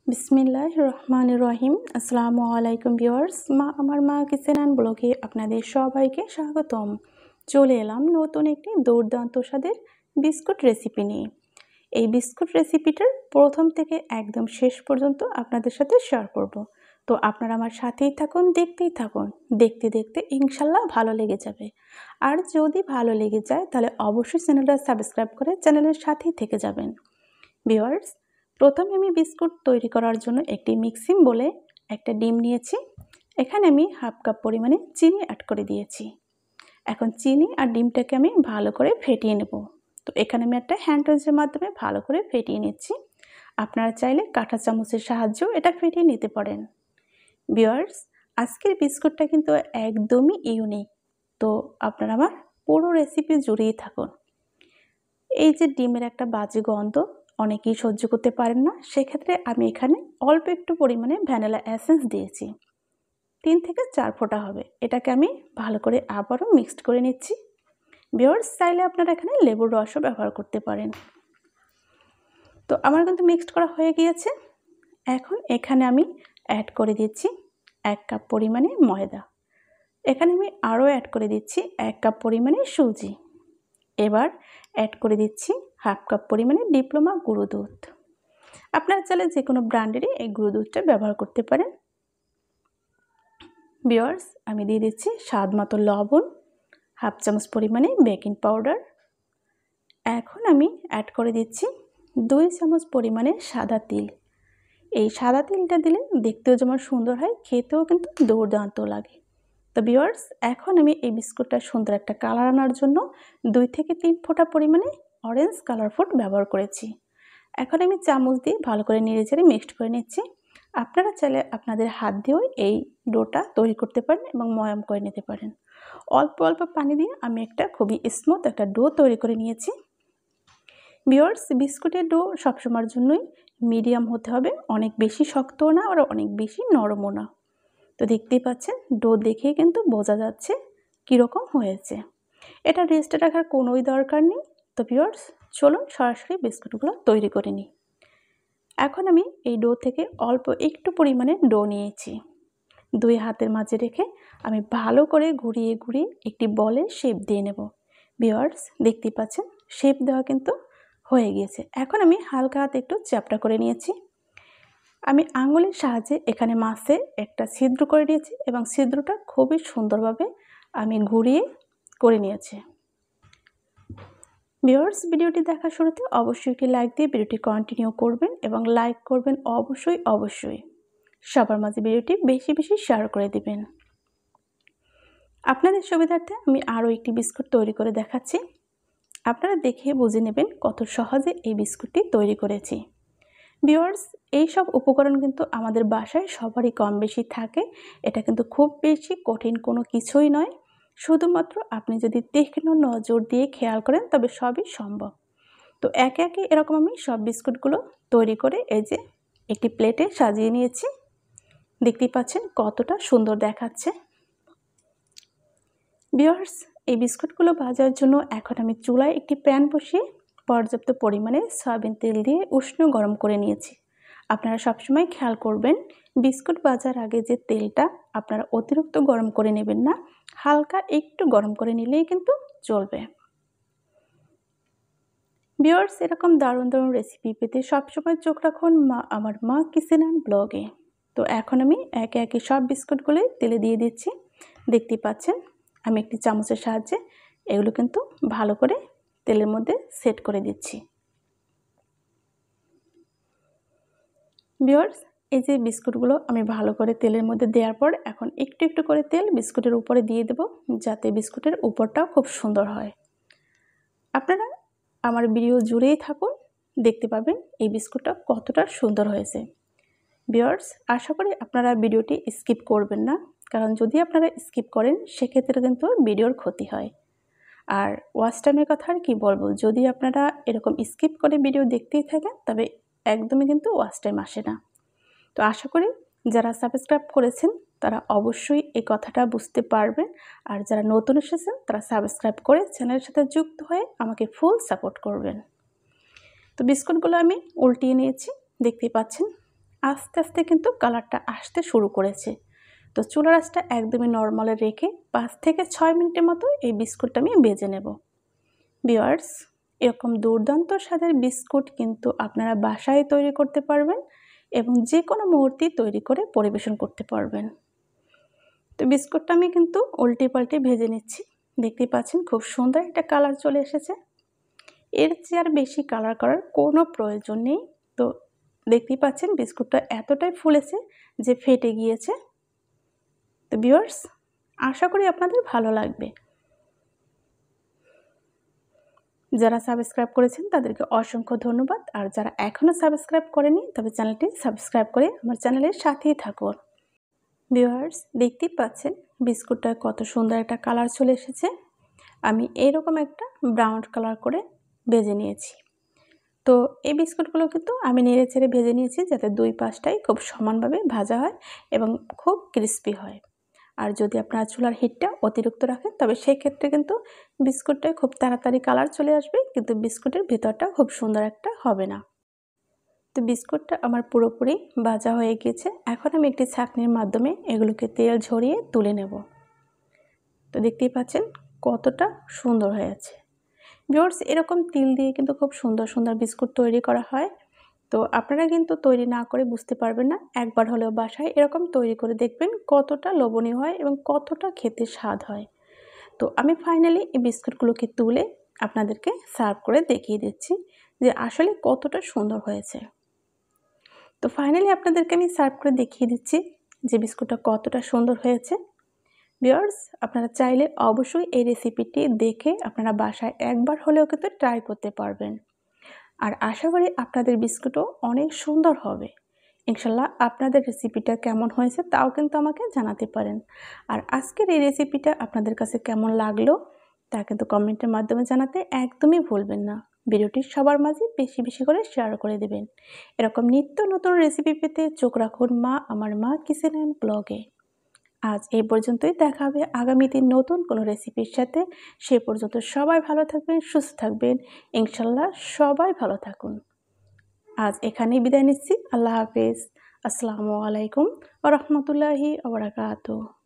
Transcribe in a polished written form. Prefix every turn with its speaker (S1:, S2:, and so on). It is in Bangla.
S1: বিসমিল্লাহির রহমানির রহিম। আসসালামু আলাইকুম ভিউয়ার্স, আমার মা কিচেন অ্যান্ড ব্লগে আপনাদের সবাইকে স্বাগতম। চলে এলাম নতুন একটি দুর্দান্ত স্বাদের বিস্কুট রেসিপি নিয়ে। এই বিস্কুট রেসিপিটার প্রথম থেকে একদম শেষ পর্যন্ত আপনাদের সাথে শেয়ার করব। তো আপনারা আমার সাথেই থাকুন, দেখতেই থাকুন। দেখতে দেখতে ইনশাল্লাহ ভালো লেগে যাবে। আর যদি ভালো লেগে যায় তাহলে অবশ্যই চ্যানেলটা সাবস্ক্রাইব করে চ্যানেলের সাথেই থেকে যাবেন। ভিউয়ার্স, প্রথমে আমি বিস্কুট তৈরি করার জন্য একটি মিক্সিং বলে একটা ডিম নিয়েছি। এখানে আমি হাফ কাপ পরিমাণে চিনি অ্যাড করে দিয়েছি। এখন চিনি আর ডিমটাকে আমি ভালো করে ফেটিয়ে নেব। তো এখানে আমি একটা হ্যান্ড উইচের মাধ্যমে ভালো করে ফেটিয়ে নিচ্ছি। আপনারা চাইলে কাঁটা চামচের সাহায্যেও এটা ফেটিয়ে নিতে পারেন। ভিউয়ার্স, আজকের বিস্কুটটা কিন্তু একদমই ইউনিক। তো আপনারা আমার পুরো রেসিপি জুড়েই থাকুন। এই যে ডিমের একটা বাজে গন্ধ অনেকেই সহ্য করতে পারেন না, সেক্ষেত্রে আমি এখানে অল্প একটু পরিমাণে ভ্যানিলা এসেন্স দিয়েছি। 3 থেকে 4 ফোঁটা হবে। এটাকে আমি ভালো করে আবারও মিক্সড করে নিচ্ছি। ভিউয়ার্স, চাইলে আপনারা এখানে লেবুর রসও ব্যবহার করতে পারেন। তো আমার কিন্তু মিক্সড করা হয়ে গিয়েছে। এখন এখানে আমি অ্যাড করে দিচ্ছি 1 কাপ পরিমাণে ময়দা। এখানে আমি আরও অ্যাড করে দিচ্ছি 1 কাপ পরিমাণে সুজি। এবার অ্যাড করে দিচ্ছি হাফ কাপ পরিমাণে ডিপ্লোমা গুঁড়ো দুধ। আপনারা চাইলে যে কোনো ব্র্যান্ডেরই এই গুঁড়ো দুধটা ব্যবহার করতে পারেন। ভিউয়ার্স, আমি দিয়ে দিচ্ছি স্বাদ মতো লবণ, হাফ চামচ পরিমাণে বেকিং পাউডার। এখন আমি অ্যাড করে দিচ্ছি 2 চামচ পরিমাণে সাদা তিল। এই সাদা তিলটা দিলে দেখতেও যেমন সুন্দর হয়, খেতেও কিন্তু দুর্দান্ত লাগে। তো ভিউয়ার্স, এখন আমি এই বিস্কুটটা সুন্দর একটা কালার আনার জন্য 2 থেকে 3 ফোঁটা পরিমাণে অরেঞ্জ কালার ফুড ব্যবহার করেছি। এখন আমি চামচ দিয়ে ভালো করে নেড়েচেড়ে মিক্সড করে নিচ্ছি। আপনারা চাইলে আপনাদের হাত দিয়েও এই ডোটা তৈরি করতে পারেন এবং ময়াম করে নিতে পারেন। অল্প অল্প পানি দিয়ে আমি একটা খুবই স্মুথ একটা ডো তৈরি করে নিয়েছি। ভিউয়ার্স, বিস্কুটের ডো সবসময়ের জন্যই মিডিয়াম হতে হবে, অনেক বেশি শক্তও না আর অনেক বেশি নরমও না। তো দেখতেই পাচ্ছেন, ডো দেখেই কিন্তু বোঝা যাচ্ছে কীরকম হয়েছে। এটা রেস্টে রাখার কোনোই দরকার নেই। তো ভিউয়ার্স, চলুন সরাসরি বিস্কুটগুলো তৈরি করে নিই। এখন আমি এই ডো থেকে অল্প একটু পরিমাণে ডো নিয়েছি। 2 হাতের মাঝে রেখে আমি ভালো করে ঘুরিয়ে ঘুরিয়ে একটি বলের শেপ দিয়ে নেব। ভিউয়ার্স, দেখতেই পাচ্ছেন শেপ দেওয়া কিন্তু হয়ে গিয়েছে। এখন আমি হালকা হাতে একটু চ্যাপটা করে নিয়েছি। আমি আঙুলের সাহায্যে এখানে মাঝে একটা ছিদ্র করে নিয়েছি এবং ছিদ্রটা খুবই সুন্দরভাবে আমি ঘুরিয়ে করে নিয়েছি। ভিউয়ার্স, ভিডিওটি দেখার শুরুতে অবশ্যই একটি লাইক দিয়ে ভিডিওটি কন্টিনিউ করবেন এবং লাইক করবেন অবশ্যই। সবার মাঝে ভিডিওটি বেশি বেশি শেয়ার করে দিবেন। আপনাদের সুবিধার্থে আমি আরও একটি বিস্কুট তৈরি করে দেখাচ্ছি। আপনারা দেখে বুঝে নেবেন কত সহজে এই বিস্কুটটি তৈরি করেছি। ভিউয়ার্স, এই সব উপকরণ কিন্তু আমাদের বাসায় সবারই কম বেশি থাকে। এটা কিন্তু খুব বেশি কঠিন কোনো কিছুই নয়। শুধুমাত্র আপনি যদি তীক্ষ্ণ নজর দিয়ে খেয়াল করেন তবে সবই সম্ভব। তো একে একে এরকম আমি সব বিস্কুটগুলো তৈরি করে এই যে একটি প্লেটে সাজিয়ে নিয়েছি। দেখতেই পাচ্ছেন কতটা সুন্দর দেখাচ্ছে। ভিউয়ার্স, এই বিস্কুটগুলো ভাজার জন্য এখন আমি চুলায় একটি প্যান বসিয়ে পর্যাপ্ত পরিমাণে সয়াবিন তেল দিয়ে উষ্ণ গরম করে নিয়েছি। আপনারা সবসময় খেয়াল করবেন বিস্কুট ভাজার আগে যে তেলটা আপনারা অতিরিক্ত গরম করে নেবেন না, হালকা একটু গরম করে নিলেই কিন্তু চলবে। ভিউয়ার্স, এরকম দারুণ দারুণ রেসিপি পেতে সবসময় চোখ রাখুন আমার মা কিচেন অ্যান্ড ব্লগে। তো এখন আমি একে একে সব বিস্কুটগুলোই তেলে দিয়ে দিচ্ছি। দেখতেই পাচ্ছেন আমি একটি চামচের সাহায্যে এগুলো কিন্তু ভালো করে তেলের মধ্যে সেট করে দিচ্ছি। ভিউয়ার্স, এই যে বিস্কুটগুলো আমি ভালো করে তেলের মধ্যে দেওয়ার পর এখন একটু একটু করে তেল বিস্কুটের উপরে দিয়ে দেব, যাতে বিস্কুটের উপরটাও খুব সুন্দর হয়। আপনারা আমার ভিডিও জুড়েই থাকুন, দেখতে পাবেন এই বিস্কুটটা কতটা সুন্দর হয়েছে। ভিউয়ার্স, আশা করি আপনারা ভিডিওটি স্কিপ করবেন না, কারণ যদি আপনারা স্কিপ করেন সেক্ষেত্রে কিন্তু ভিডিওর ক্ষতি হয়। আর ওয়াচ টাইমের কথা আর কি বলবো, যদি আপনারা এরকম স্কিপ করে ভিডিও দেখতেই থাকেন তবে একদমই কিন্তু ওয়াচ টাইম আসে না। তো আশা করি যারা সাবস্ক্রাইব করেছেন তারা অবশ্যই এই কথাটা বুঝতে পারবেন, আর যারা নতুন এসেছেন তারা সাবস্ক্রাইব করে চ্যানেলের সাথে যুক্ত হয়ে আমাকে ফুল সাপোর্ট করবেন। তো বিস্কুটগুলো আমি উল্টিয়ে নিয়েছি, দেখতেই পাচ্ছেন আস্তে আস্তে কিন্তু কালারটা আসতে শুরু করেছে। তো চুলার আঁচটা একদমই নর্মালে রেখে 5 থেকে 6 মিনিটের মতো এই বিস্কুটটা আমি ভেজে নেব। ভিউয়ার্স, এরকম দুর্দান্ত স্বাদের বিস্কুট কিন্তু আপনারা বাসায় তৈরি করতে পারবেন এবং যে কোনো মুহূর্তেই তৈরি করে পরিবেশন করতে পারবেন। তো বিস্কুটটা আমি কিন্তু উল্টে পাল্টে ভেজে নিচ্ছি। দেখতেই পাচ্ছেন খুব সুন্দর একটা কালার চলে এসেছে। এর চেয়ে আর বেশি কালার করার কোনো প্রয়োজন নেই। তো দেখতেই পাচ্ছেন বিস্কুটটা এতটাই ফুলেছে যে ফেটে গিয়েছে। তো ভিউয়ার্স, আশা করি আপনাদের ভালো লাগবে। যারা সাবস্ক্রাইব করেছেন তাদেরকে অসংখ্য ধন্যবাদ, আর যারা এখনও সাবস্ক্রাইব করেনি তবে চ্যানেলটি সাবস্ক্রাইব করে আমার চ্যানেলের সাথেই থাকুন। ভিউয়ার্স, দেখতেই পাচ্ছেন বিস্কুটটা কত সুন্দর একটা কালার চলে এসেছে। আমি এইরকম একটা ব্রাউন কালার করে ভেজে নিয়েছি। তো এই বিস্কুটগুলো কিন্তু আমি নেড়ে চেড়ে ভেজে নিয়েছি যাতে দুই পাশটাই খুব সমানভাবে ভাজা হয় এবং খুব ক্রিস্পি হয়। আর যদি আপনারা চুলার হিটটা অতিরিক্ত রাখেন তবে সেই ক্ষেত্রে কিন্তু বিস্কুটটায় খুব তাড়াতাড়ি কালার চলে আসবে, কিন্তু বিস্কুটের ভিতরটা খুব সুন্দর একটা হবে না। তো বিস্কুটটা আমার পুরোপুরি ভাজা হয়ে গিয়েছে। এখন আমি একটি ছাঁকনির মাধ্যমে এগুলোকে তেল ঝরিয়ে তুলে নেব। তো দেখতেই পাচ্ছেন কতটা সুন্দর হয়েছে। ভিউয়ার্স, এরকম তিল দিয়ে কিন্তু খুব সুন্দর সুন্দর বিস্কুট তৈরি করা হয়। তো আপনারা কিন্তু তৈরি না করে বুঝতে পারবেন না, একবার হলেও বাসায় এরকম তৈরি করে দেখবেন কতটা লোভনীয় হয় এবং কতটা খেতে স্বাদ হয়। তো আমি ফাইনালি এই বিস্কুটগুলোকে তুলে আপনাদেরকে সার্ভ করে দেখিয়ে দিচ্ছি যে আসলে কতটা সুন্দর হয়েছে। তো ফাইনালি আপনাদেরকে আমি সার্ভ করে দেখিয়ে দিচ্ছি যে বিস্কুটটা কতটা সুন্দর হয়েছে। ভিউয়ার্স, আপনারা চাইলে অবশ্যই এই রেসিপিটি দেখে আপনারা বাসায় একবার হলেও কিন্তু ট্রাই করতে পারবেন। আর আশা করি আপনাদের বিস্কুটও অনেক সুন্দর হবে। ইনশাল্লাহ আপনাদের রেসিপিটা কেমন হয়েছে তাও কিন্তু আমাকে জানাতে পারেন। আর আজকের এই রেসিপিটা আপনাদের কাছে কেমন লাগলো তা কিন্তু কমেন্টের মাধ্যমে জানাতে একদমই ভুলবেন না। ভিডিওটি সবার মাঝে বেশি বেশি করে শেয়ার করে দেবেন। এরকম নিত্য নতুন রেসিপি পেতে চোখ রাখুন আমার মা কিচেন অ্যান্ড ব্লগে। আজ এই পর্যন্তই, দেখা হবে আগামীতে নতুন কোনো রেসিপির সাথে। সে পর্যন্ত সবাই ভালো থাকবেন, সুস্থ থাকবেন। ইনশাল্লাহ সবাই ভালো থাকুন। আজ এখানেই বিদায় নিচ্ছি। আল্লাহ হাফেজ। আসসালামু আলাইকুম ওয়া রাহমাতুল্লাহি ওয়া বারাকাতুহু।